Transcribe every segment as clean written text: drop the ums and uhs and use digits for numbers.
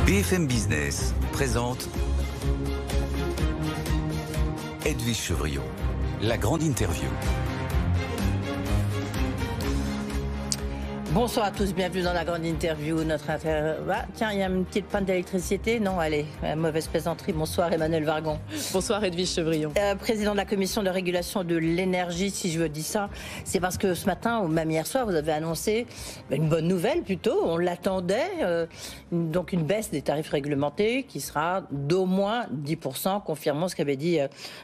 BFM Business présente Edwige Chevrillon, la grande interview. Bonsoir à tous, bienvenue dans la grande interview. Tiens, il y a une petite panne d'électricité. Non, allez, mauvaise plaisanterie. Bonsoir Emmanuel Vargon. Bonsoir Edwige Chevrillon. Président de la commission de régulation de l'énergie, si je veux dire ça, c'est parce que ce matin, ou même hier soir, vous avez annoncé une bonne nouvelle plutôt, on l'attendait, donc une baisse des tarifs réglementés qui sera d'au moins 10%, confirmant ce qu'avait dit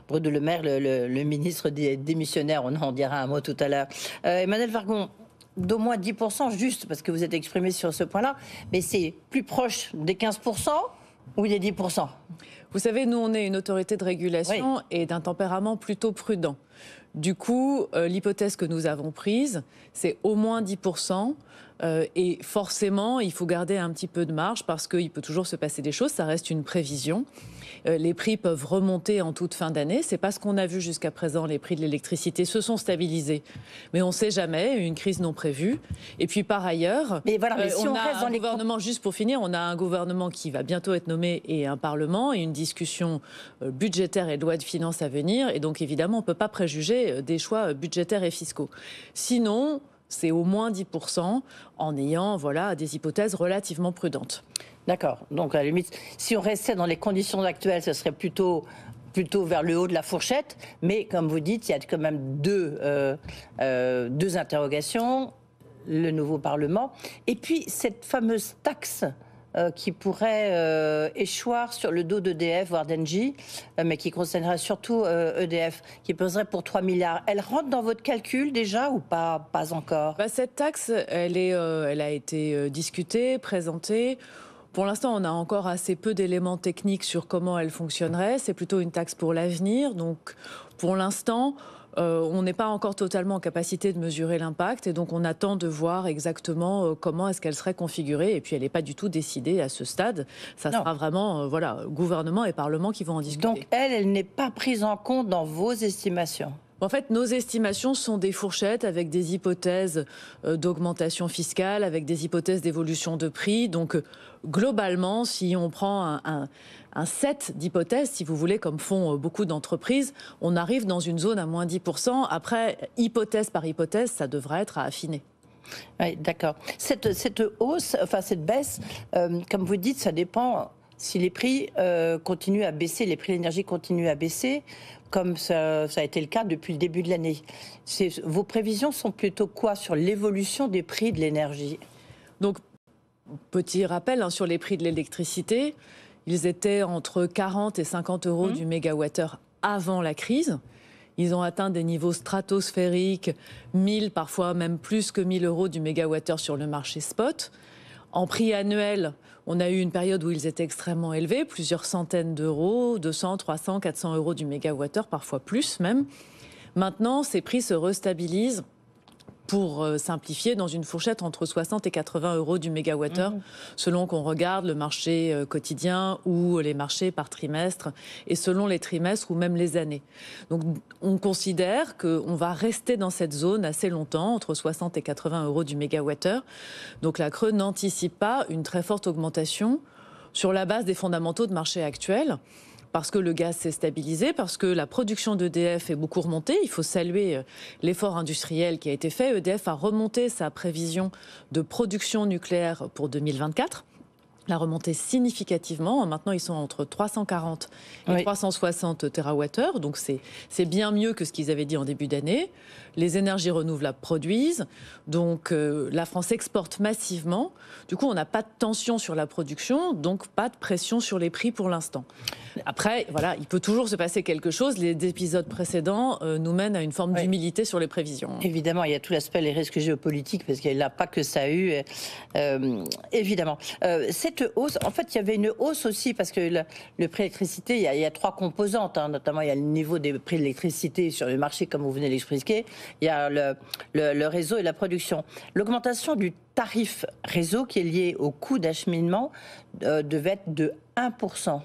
Bruno Le Maire, le ministre démissionnaire. On en dira un mot tout à l'heure. Emmanuel Vargon, d'au moins 10%, juste parce que vous êtes exprimé sur ce point-là, mais c'est plus proche des 15% ou des 10%? Vous savez, nous, on est une autorité de régulation et d'un tempérament plutôt prudent. Du coup, l'hypothèse que nous avons prise, c'est au moins 10%. Et forcément, il faut garder un petit peu de marge parce qu'il peut toujours se passer des choses. Ça reste une prévision. Les prix peuvent remonter en toute fin d'année. C'est pas ce qu'on a vu jusqu'à présent. Les prix de l'électricité se sont stabilisés. Mais on ne sait jamais, une crise non prévue. Et puis par ailleurs, mais voilà, mais si on a un gouvernement, juste pour finir, on a un gouvernement qui va bientôt être nommé et un Parlement et une discussion budgétaire et de loi de finances à venir. Et donc évidemment, on ne peut pas préjuger des choix budgétaires et fiscaux. Sinon, c'est au moins 10% en ayant des hypothèses relativement prudentes. D'accord. Donc, à la limite, si on restait dans les conditions actuelles, ce serait plutôt vers le haut de la fourchette. Mais comme vous dites, il y a quand même deux interrogations. Le nouveau Parlement. Et puis, cette fameuse taxe qui pourrait échoir sur le dos d'EDF, voire d'Engie, mais qui concernerait surtout EDF, qui peserait pour 3 milliards. Elle rentre dans votre calcul déjà ou pas encore? Cette taxe, elle a été discutée, présentée. Pour l'instant, on a encore assez peu d'éléments techniques sur comment elle fonctionnerait. C'est plutôt une taxe pour l'avenir. Donc, pour l'instant, on n'est pas encore totalement en capacité de mesurer l'impact. Et donc, on attend de voir exactement comment est-ce qu'elle serait configurée. Et puis, elle n'est pas du tout décidée à ce stade. Ça sera vraiment gouvernement et Parlement qui vont en discuter. Donc, elle n'est pas prise en compte dans vos estimations? En fait, nos estimations sont des fourchettes avec des hypothèses d'augmentation fiscale, avec des hypothèses d'évolution de prix. Donc, globalement, si on prend un set d'hypothèses, si vous voulez, comme font beaucoup d'entreprises, on arrive dans une zone à moins 10%. Après, hypothèse par hypothèse, ça devrait être à affiner. Oui, d'accord. Cette hausse, cette baisse, comme vous dites, ça dépend si les prix continuent à baisser, les prix de l'énergie continuent à baisser, comme ça a été le cas depuis le début de l'année. Vos prévisions sont plutôt quoi sur l'évolution des prix de l'énergie? Donc, petit rappel sur les prix de l'électricité, ils étaient entre 40 et 50 euros du mégawattheure avant la crise. Ils ont atteint des niveaux stratosphériques, 1000, parfois même plus que 1000 euros du mégawattheure sur le marché spot. En prix annuel, on a eu une période où ils étaient extrêmement élevés, plusieurs centaines d'euros, 200, 300, 400 euros du mégawattheure, parfois plus même. Maintenant, ces prix se restabilisent, pour simplifier, dans une fourchette entre 60 et 80 euros du mégawattheure, selon qu'on regarde le marché quotidien ou les marchés par trimestre, et selon les trimestres ou même les années. Donc on considère qu'on va rester dans cette zone assez longtemps, entre 60 et 80 euros du mégawattheure. Donc la CRE n'anticipe pas une très forte augmentation sur la base des fondamentaux de marché actuels, parce que le gaz s'est stabilisé, parce que la production d'EDF est beaucoup remontée. Il faut saluer l'effort industriel qui a été fait. EDF a remonté sa prévision de production nucléaire pour 2024. La remontée significativement. Maintenant, ils sont entre 340 et 360 TWh. Donc, c'est bien mieux que ce qu'ils avaient dit en début d'année. Les énergies renouvelables produisent. Donc, la France exporte massivement. Du coup, on n'a pas de tension sur la production, donc pas de pression sur les prix pour l'instant. Après, il peut toujours se passer quelque chose. Les épisodes précédents nous mènent à une forme d'humilité sur les prévisions. Évidemment, il y a tout l'aspect, les risques géopolitiques, parce qu'il n'y a pas que ça eu. Évidemment. Cette hausse, en fait, il y avait une hausse aussi, parce que le prix de l'électricité, il y a trois composantes, notamment il y a le niveau des prix de l'électricité sur le marché, comme vous venez de l'expliquer, il y a le réseau et la production. L'augmentation du tarif réseau qui est lié au coût d'acheminement devait être de 1%.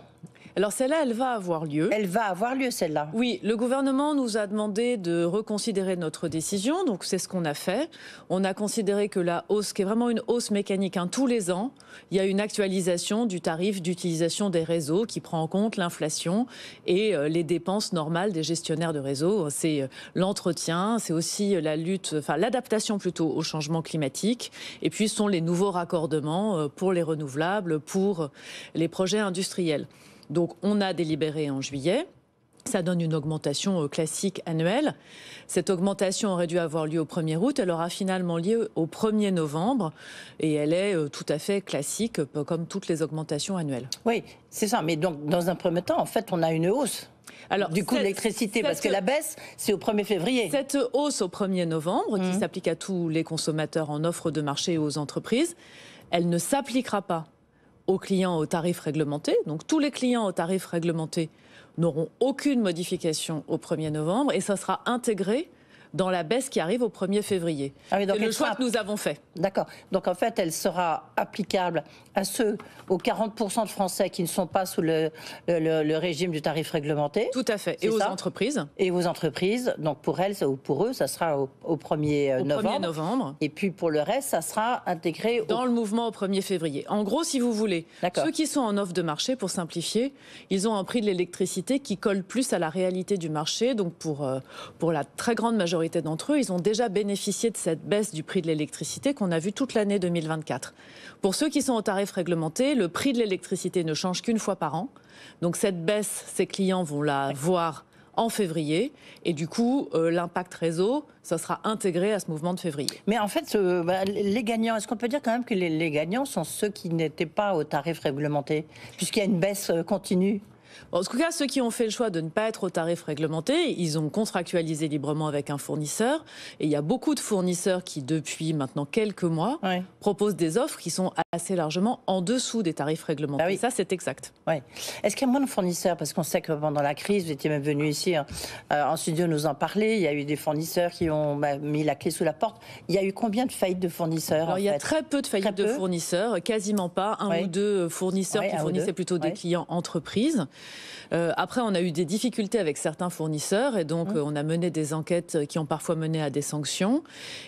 Alors celle-là, elle va avoir lieu. Elle va avoir lieu, celle-là. Oui, le gouvernement nous a demandé de reconsidérer notre décision, donc c'est ce qu'on a fait. On a considéré que la hausse, qui est vraiment une hausse mécanique, tous les ans, il y a une actualisation du tarif d'utilisation des réseaux qui prend en compte l'inflation et les dépenses normales des gestionnaires de réseau. C'est l'entretien, c'est aussi la lutte, enfin l'adaptation plutôt au changement climatique, et puis ce sont les nouveaux raccordements pour les renouvelables, pour les projets industriels. Donc on a délibéré en juillet. Ça donne une augmentation classique annuelle. Cette augmentation aurait dû avoir lieu au 1er août. Elle aura finalement lieu au 1er novembre. Et elle est tout à fait classique, comme toutes les augmentations annuelles. Oui, c'est ça. Mais donc, dans un premier temps, en fait, on a une hausse. Alors, du coût de l'électricité, parce que la baisse, c'est au 1er février. Cette hausse au 1er novembre, qui s'applique à tous les consommateurs en offre de marché et aux entreprises, elle ne s'appliquera pas aux clients au tarif réglementé. Donc tous les clients au tarif réglementé n'auront aucune modification au 1er novembre et ça sera intégré dans la baisse qui arrive au 1er février. Ah oui, c'est le choix que nous avons fait. D'accord. Donc en fait, elle sera applicable à aux 40% de Français qui ne sont pas sous le régime du tarif réglementé. Tout à fait. Et aux entreprises. Et aux entreprises. Donc pour elles ou pour eux, ça sera au 1er novembre. Et puis pour le reste, ça sera intégré dans le mouvement au 1er février. En gros, si vous voulez, ceux qui sont en offre de marché, pour simplifier, ils ont un prix de l'électricité qui colle plus à la réalité du marché. Donc pour la très grande majorité d'entre eux, ils ont déjà bénéficié de cette baisse du prix de l'électricité qu'on a vue toute l'année 2024. Pour ceux qui sont au tarif réglementé, le prix de l'électricité ne change qu'une fois par an. Donc cette baisse, ces clients vont la voir en février. Et du coup, l'impact réseau, ça sera intégré à ce mouvement de février. Mais en fait, les gagnants, est-ce qu'on peut dire quand même que les gagnants sont ceux qui n'étaient pas au tarif réglementé, puisqu'il y a une baisse continue ? En tout cas, ceux qui ont fait le choix de ne pas être au tarif réglementé, ils ont contractualisé librement avec un fournisseur. Et il y a beaucoup de fournisseurs qui, depuis maintenant quelques mois, proposent des offres qui sont assez largement en dessous des tarifs réglementés. Ah oui. Ça, c'est exact. Ouais. Est-ce qu'il y a moins de fournisseurs ? Parce qu'on sait que pendant la crise, vous étiez même venu ici en studio nous en parler. Il y a eu des fournisseurs qui ont mis la clé sous la porte. Il y a eu combien de faillites de fournisseurs ? Alors, il y a très peu de faillites de fournisseurs, quasiment pas. Un ou deux fournisseurs qui fournissaient plutôt des clients entreprises. Après, on a eu des difficultés avec certains fournisseurs et donc on a mené des enquêtes qui ont parfois mené à des sanctions.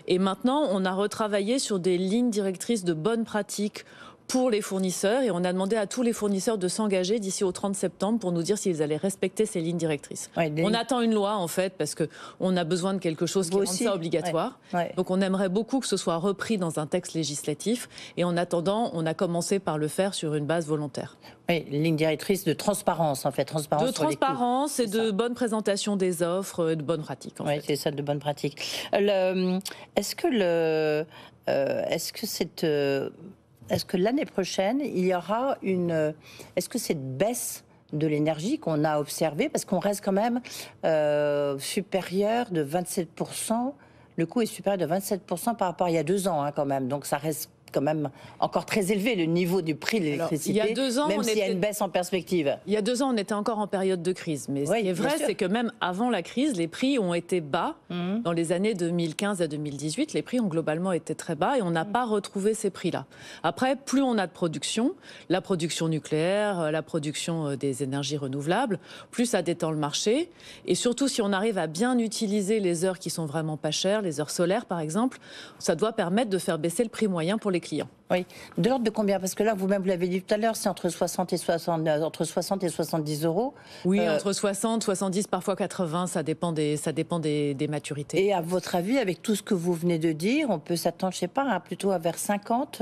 Et maintenant, on a retravaillé sur des lignes directrices de bonnes pratiques pour les fournisseurs et on a demandé à tous les fournisseurs de s'engager d'ici au 30 septembre pour nous dire s'ils allaient respecter ces lignes directrices. On attend une loi en fait parce qu'on a besoin de quelque chose qui rende ça obligatoire. Donc on aimerait beaucoup que ce soit repris dans un texte législatif et en attendant, on a commencé par le faire sur une base volontaire. Oui, ligne directrice de transparence en fait. Transparence et de bonne présentation des offres, de bonnes pratiques. Oui, c'est ça, de bonnes pratiques. Est-ce que l'année prochaine, il y aura est-ce que cette baisse de l'énergie qu'on a observée, parce qu'on reste quand même supérieur de 27%, le coût est supérieur de 27% par rapport à il y a 2 ans quand même, donc ça reste quand même encore très élevé, le niveau du prix de l'électricité, il y a 2 ans, même s'il y a une baisse en perspective. Il y a 2 ans, on était encore en période de crise. Mais ce qui est vrai, c'est que même avant la crise, les prix ont été bas. Dans les années 2015 à 2018, les prix ont globalement été très bas et on n'a pas retrouvé ces prix-là. Après, plus on a de production, la production nucléaire, la production des énergies renouvelables, plus ça détend le marché. Et surtout, si on arrive à bien utiliser les heures qui sont vraiment pas chères, les heures solaires par exemple, ça doit permettre de faire baisser le prix moyen pour les clients. Oui. De l'ordre de combien ? Parce que là, vous-même, vous l'avez dit tout à l'heure, c'est entre 60 et 70 euros. Oui, entre 60, 70, parfois 80, ça dépend des maturités. Et à votre avis, avec tout ce que vous venez de dire, on peut s'attendre, je ne sais pas, plutôt vers 50,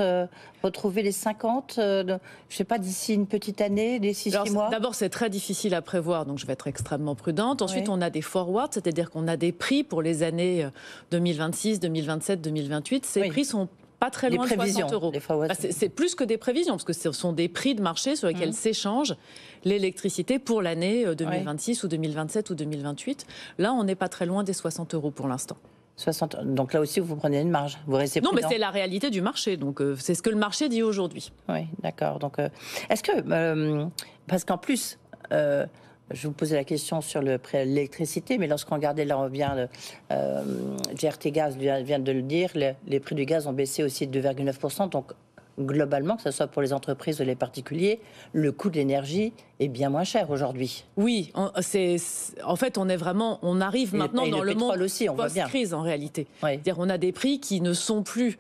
retrouver les 50, je ne sais pas, d'ici une petite année, d'ici 6 mois ? D'abord, c'est très difficile à prévoir, donc je vais être extrêmement prudente. Ensuite, on a des forwards, c'est-à-dire qu'on a des prix pour les années 2026, 2027, 2028. Ces prix sont pas très loin de 60 euros. C'est plus que des prévisions, parce que ce sont des prix de marché sur lesquels s'échange l'électricité pour l'année 2026 ou 2027 ou 2028. Là, on n'est pas très loin des 60 euros pour l'instant. 60. Donc là aussi, vous prenez une marge. Vous restez prudent. Non, mais c'est la réalité du marché. Donc c'est ce que le marché dit aujourd'hui. Oui, d'accord. Donc, est-ce que... parce qu'en plus... je vous posais la question sur le prix de l'électricité, mais lorsqu'on regardait, là on vient, GRT Gaz vient de le dire, les prix du gaz ont baissé aussi de 2,9%, donc globalement, que ce soit pour les entreprises ou les particuliers, le coût de l'énergie est bien moins cher aujourd'hui. Oui, en fait, on arrive maintenant dans le monde aussi, post-crise en réalité. Oui. C'est-à-dire, on a des prix qui ne sont plus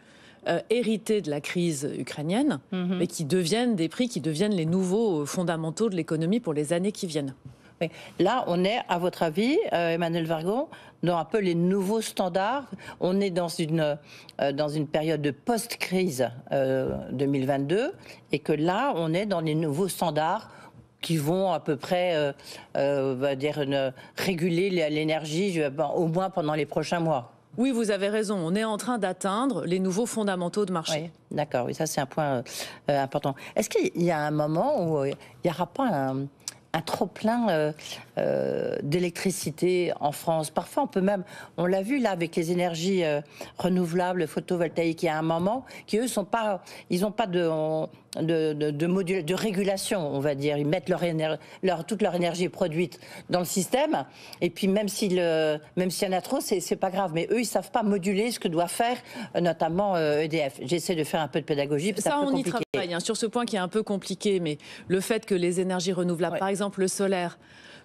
hérités de la crise ukrainienne, mais qui deviennent des prix qui deviennent les nouveaux fondamentaux de l'économie pour les années qui viennent. Oui. Là, on est, à votre avis, Emmanuel Wargon, dans un peu les nouveaux standards. On est dans une période de post-crise 2022, et que là, on est dans les nouveaux standards qui vont à peu près réguler l'énergie, au moins pendant les prochains mois. Oui, vous avez raison. On est en train d'atteindre les nouveaux fondamentaux de marché. Oui, d'accord. Oui, ça, c'est un point important. Est-ce qu'il y a un moment où il n'y aura pas un trop-plein d'électricité en France? Parfois, on l'a vu là avec les énergies renouvelables, photovoltaïques, il y a un moment qui, eux, ils n'ont pas de régulation, on va dire. Ils mettent toute leur énergie produite dans le système, et puis même s'il y en a trop, c'est pas grave. Mais eux, ils savent pas moduler ce que doit faire notamment EDF. J'essaie de faire un peu de pédagogie. Ça, on y travaille, hein, sur ce point qui est un peu compliqué, mais le fait que les énergies renouvelables, par exemple le solaire,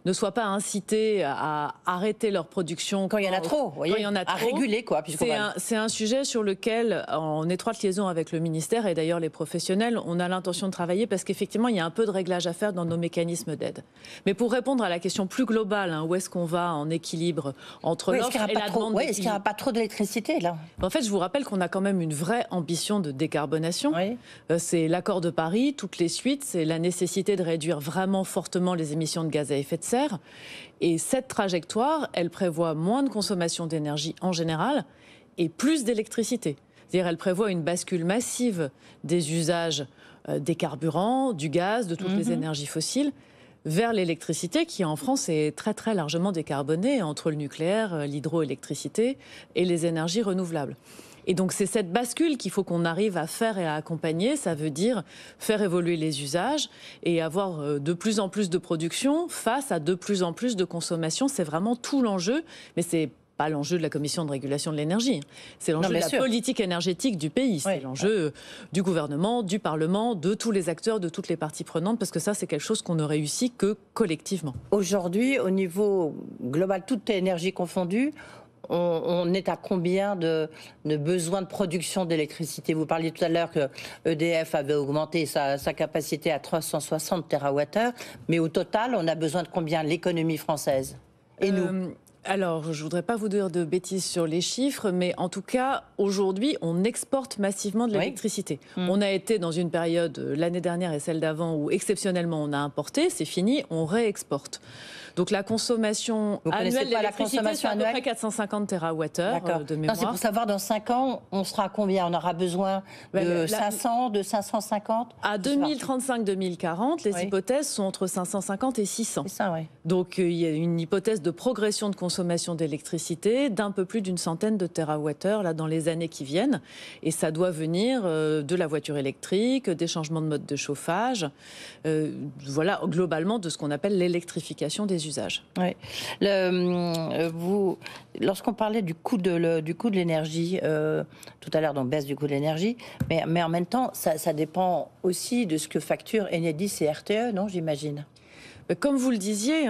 ne soient pas incités à arrêter leur production quand il y en a trop, à réguler, quoi. C'est un sujet sur lequel, en étroite liaison avec le ministère et d'ailleurs les professionnels, on a l'intention de travailler, parce qu'effectivement, il y a un peu de réglage à faire dans nos mécanismes d'aide. Mais pour répondre à la question plus globale, où est-ce qu'on va en équilibre entre l'offre et la demande? Est-ce qu'il n'y aura pas trop d'électricité, là? En fait, je vous rappelle qu'on a quand même une vraie ambition de décarbonation. C'est l'accord de Paris, toutes les suites, c'est la nécessité de réduire vraiment fortement les émissions de gaz à effet de serre. Et cette trajectoire, elle prévoit moins de consommation d'énergie en général et plus d'électricité. C'est-à-dire, elle prévoit une bascule massive des usages des carburants, du gaz, de toutes les énergies fossiles, vers l'électricité qui, en France, est très très largement décarbonée entre le nucléaire, l'hydroélectricité et les énergies renouvelables. Et donc c'est cette bascule qu'il faut qu'on arrive à faire et à accompagner. Ça veut dire faire évoluer les usages et avoir de plus en plus de production face à de plus en plus de consommation. C'est vraiment tout l'enjeu, mais c'est pas l'enjeu de la Commission de régulation de l'énergie. C'est l'enjeu de la politique énergétique du pays. C'est l'enjeu du gouvernement, du Parlement, de tous les acteurs, de toutes les parties prenantes, parce que ça, c'est quelque chose qu'on ne réussit que collectivement. Aujourd'hui, au niveau global, toute énergie confondue, on est à combien de besoins de production d'électricité? Vous parliez tout à l'heure que EDF avait augmenté sa capacité à 360 TWh, mais au total, on a besoin de combien, l'économie française et nous? Alors, je ne voudrais pas vous dire de bêtises sur les chiffres, mais en tout cas, aujourd'hui, on exporte massivement de l'électricité. On a été dans une période, l'année dernière et celle d'avant, où exceptionnellement on a importé, c'est fini, on réexporte. Donc la consommation annuelle d'électricité, c'est à peu près 450 TWh de mémoire. C'est pour savoir, dans 5 ans, on sera à combien? On aura besoin de 500, de 550? À 2035-2040, les hypothèses sont entre 550 et 600. C'est ça, Donc il y a une hypothèse de progression de consommation d'électricité d'un peu plus d'une centaine de TWh là, dans les années qui viennent. Et ça doit venir de la voiture électrique, des changements de mode de chauffage, voilà, globalement de ce qu'on appelle l'électrification des usages. Oui. Lorsqu'on parlait du coût de l'énergie, tout à l'heure, donc baisse du coût de l'énergie, mais en même temps, ça dépend aussi de ce que facturent Enedis et RTE, non, j'imagine? Comme vous le disiez,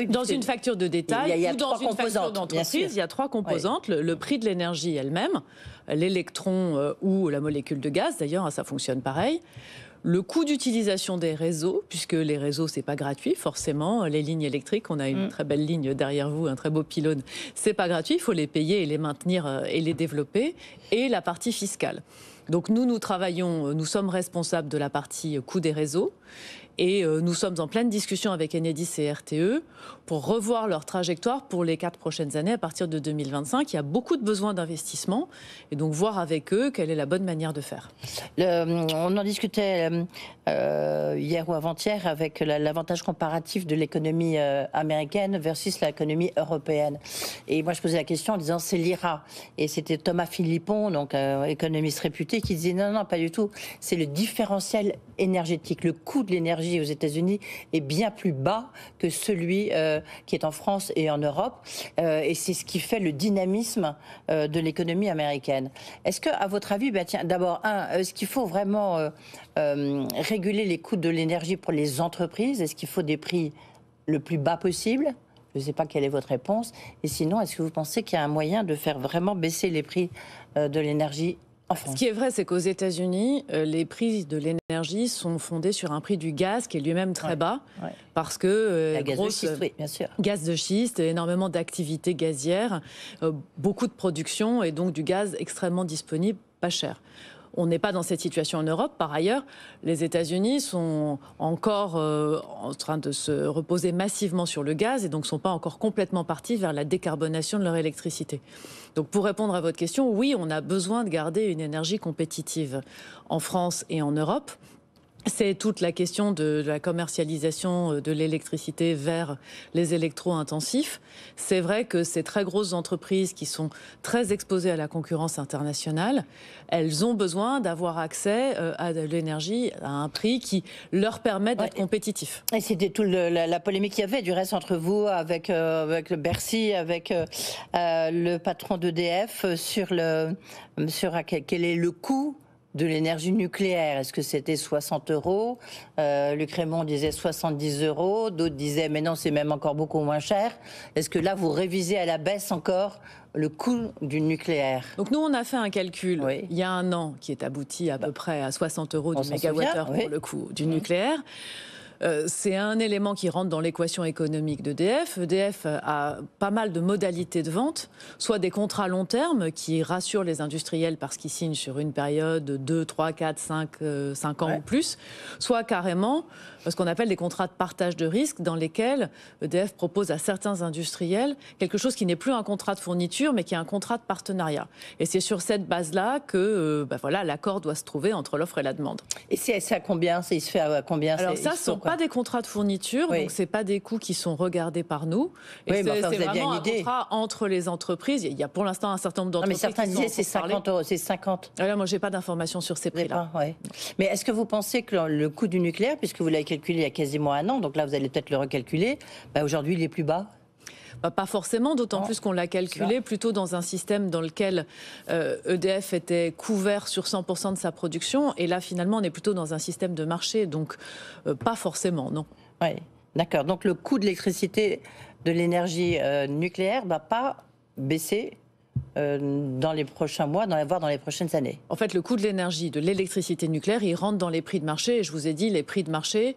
dans une facture de détail ou dans une facture d'entreprise, il y a 3 composantes. Le prix de l'énergie elle-même, l'électron ou la molécule de gaz, d'ailleurs, ça fonctionne pareil. Le coût d'utilisation des réseaux, puisque les réseaux, c'est pas gratuit, forcément. Les lignes électriques, on a une très belle ligne derrière vous, un très beau pylône. C'est pas gratuit, il faut les payer et les maintenir et les développer. Et la partie fiscale. Donc nous travaillons, nous sommes responsables de la partie coût des réseaux. Et nous sommes en pleine discussion avec Enedis et RTE pour revoir leur trajectoire pour les 4 prochaines années à partir de 2025. Il y a beaucoup de besoins d'investissement et donc voir avec eux quelle est la bonne manière de faire. On en discutait hier ou avant-hier avec l'avantage comparatif de l'économie américaine versus l'économie européenne. Et moi, je posais la question en disant c'est l'IRA. Et c'était Thomas Philippon, donc économiste réputé, scientifiques qui disaient non, non, pas du tout. C'est le différentiel énergétique. Le coût de l'énergie aux États-Unis est bien plus bas que celui qui est en France et en Europe. Et c'est ce qui fait le dynamisme de l'économie américaine. Est-ce que, à votre avis, tiens, d'abord, est-ce qu'il faut vraiment réguler les coûts de l'énergie pour les entreprises? Est-ce qu'il faut des prix le plus bas possible? Je ne sais pas quelle est votre réponse. Et sinon, est-ce que vous pensez qu'il y a un moyen de faire vraiment baisser les prix de l'énergie en France? Ce qui est vrai, c'est qu'aux États-Unis, les prix de l'énergie sont fondés sur un prix du gaz qui est lui-même très bas, parce que la gaz de schiste, oui, bien sûr. Gaz de schiste, énormément d'activités gazières, beaucoup de production et donc du gaz extrêmement disponible, pas cher. On n'est pas dans cette situation en Europe. Par ailleurs, les États-Unis sont encore en train de se reposer massivement sur le gaz et donc ne sont pas encore complètement partis vers la décarbonation de leur électricité. Donc pour répondre à votre question, oui, on a besoin de garder une énergie compétitive en France et en Europe. C'est toute la question de la commercialisation de l'électricité vers les électro-intensifs. C'est vrai que ces très grosses entreprises qui sont très exposées à la concurrence internationale, elles ont besoin d'avoir accès à de l'énergie à un prix qui leur permet d'être compétitifs. Et c'était toute la polémique qu'il y avait du reste entre vous, avec le Bercy, avec le patron d'EDF, sur quel est le coût de l'énergie nucléaire. Est-ce que c'était 60 €? Luc Rémont disait 70 €. D'autres disaient, mais non, c'est même encore beaucoup moins cher. Est-ce que là, vous révisez à la baisse encore le coût du nucléaire? Donc nous, on a fait un calcul il y a un an qui est abouti à peu près à 60 € du mégawattheure pour le coût du nucléaire. C'est un élément qui rentre dans l'équation économique d'EDF. EDF a pas mal de modalités de vente, soit des contrats long terme qui rassurent les industriels parce qu'ils signent sur une période de 2, 3, 4, 5 ans ou plus, soit carrément ce qu'on appelle des contrats de partage de risque dans lesquels EDF propose à certains industriels quelque chose qui n'est plus un contrat de fourniture mais qui est un contrat de partenariat. Et c'est sur cette base-là que l'accord doit se trouver entre l'offre et la demande. Et c'est à combien? Il se fait à combien? Alors ça, ce ne sont pas des contrats de fourniture, donc ce n'est pas des coûts qui sont regardés par nous. Et oui, c'est vraiment un contrat entre les entreprises. Il y a pour l'instant un certain nombre d'entreprises. Mais certains disaient c'est 50 €, c'est 50. Alors moi, je n'ai pas d'informations sur ces prix-là. Mais est-ce que vous pensez que le coût du nucléaire, puisque vous l'avez calculé il y a quasiment un an, donc là vous allez peut-être le recalculer, aujourd'hui il est plus bas? Pas forcément, d'autant plus qu'on l'a calculé plutôt dans un système dans lequel EDF était couvert sur 100% de sa production. Et là, finalement, on est plutôt dans un système de marché, donc pas forcément, non. Oui, d'accord. Donc le coût de l'électricité, de l'énergie nucléaire, ne va pas baisser dans les prochains mois, voire dans les prochaines années. En fait, le coût de l'énergie, de l'électricité nucléaire, il rentre dans les prix de marché. Et je vous ai dit, les prix de marché,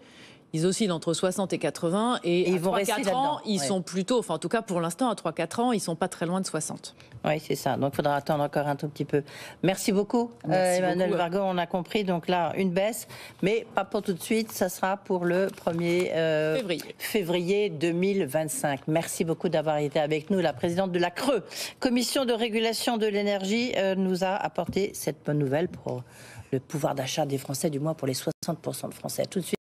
ils oscillent entre 60 et 80. Et à 3-4 ans, ils sont plutôt, enfin en tout cas pour l'instant, à 3-4 ans, ils ne sont pas très loin de 60. Oui, c'est ça. Donc il faudra attendre encore un tout petit peu. Merci beaucoup, Emmanuelle Wargon. On a compris, donc là, une baisse, mais pas pour tout de suite. Ça sera pour le 1er février 2025. Merci beaucoup d'avoir été avec nous. La présidente de la CRE, Commission de régulation de l'énergie, nous a apporté cette bonne nouvelle pour le pouvoir d'achat des Français, du moins pour les 60% de Français. Tout de suite.